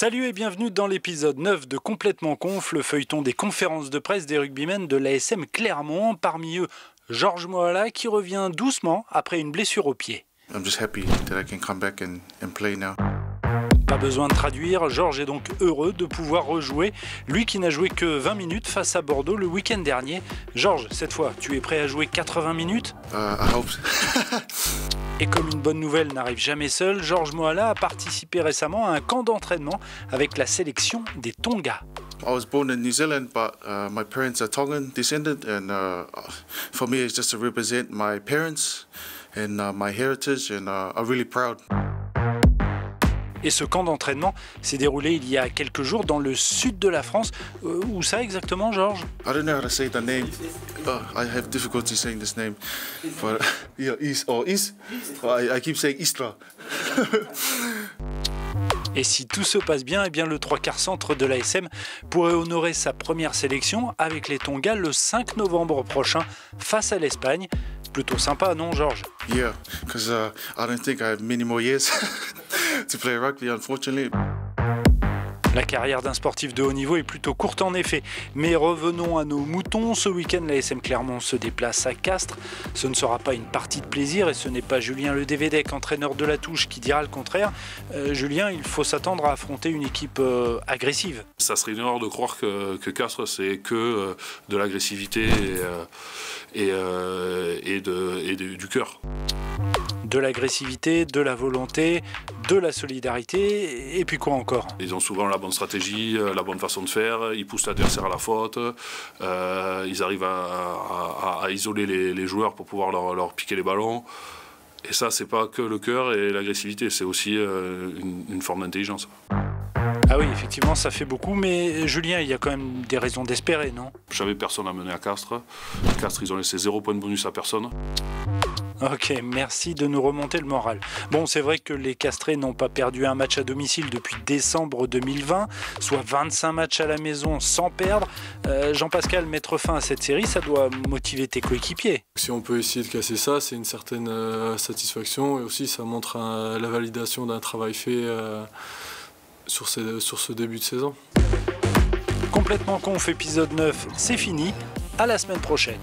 Salut et bienvenue dans l'épisode 9 de Complètement Conf, le feuilleton des conférences de presse des rugbymen de l'ASM Clermont. Parmi eux, Georges Moala qui revient doucement après une blessure au pied. I'm just happy that I can come back and play now. Pas besoin de traduire, Georges est donc heureux de pouvoir rejouer, lui qui n'a joué que 20 minutes face à Bordeaux le week-end dernier. Georges, cette fois, tu es prêt à jouer 80 minutes ? I hope. Et comme une bonne nouvelle n'arrive jamais seule, Georges Moala a participé récemment à un camp d'entraînement avec la sélection des Tonga. I was born in New Zealand, but my parents are Tongan descended, and for me it's just to represent my parents and my heritage, and I'm really proud. Et ce camp d'entraînement s'est déroulé il y a quelques jours dans le sud de la France. Où ça exactement, Georges ? I don't know how to say the name. I have difficulty saying this name, but yeah, East. I keep saying Istra. Et si tout se passe bien, eh bien le 3/4 centre de l'ASM pourrait honorer sa première sélection avec les Tonga le 5 novembre prochain face à l'Espagne. Plutôt sympa, non, Georges ? Yeah, because I don't think I have many more years to play rugby, unfortunately. La carrière d'un sportif de haut niveau est plutôt courte en effet. Mais revenons à nos moutons. Ce week-end, l'ASM Clermont se déplace à Castres. Ce ne sera pas une partie de plaisir et ce n'est pas Julien Ledévédec, entraîneur de la touche, qui dira le contraire. Julien, il faut s'attendre à affronter une équipe agressive. Ça serait une erreur de croire que Castres, c'est que de l'agressivité et du cœur. De l'agressivité, de la volonté, de la solidarité, et puis quoi encore ? Ils ont souvent la bonne stratégie, la bonne façon de faire, ils poussent l'adversaire à la faute, ils arrivent à isoler les joueurs pour pouvoir leur piquer les ballons. Et ça, c'est pas que le cœur et l'agressivité, c'est aussi une forme d'intelligence. Ah oui, effectivement, ça fait beaucoup, mais Julien, il y a quand même des raisons d'espérer, non ? J'avais personne à mener à Castres. Castres, ils ont laissé 0 point de bonus à personne. Ok, merci de nous remonter le moral. Bon, c'est vrai que les Castrés n'ont pas perdu un match à domicile depuis décembre 2020, soit 25 matchs à la maison sans perdre. Jean-Pascal, mettre fin à cette série, ça doit motiver tes coéquipiers. Si on peut essayer de casser ça, c'est une certaine satisfaction et aussi ça montre la validation d'un travail fait sur ce début de saison. Complètement Conf, épisode 9, c'est fini. À la semaine prochaine.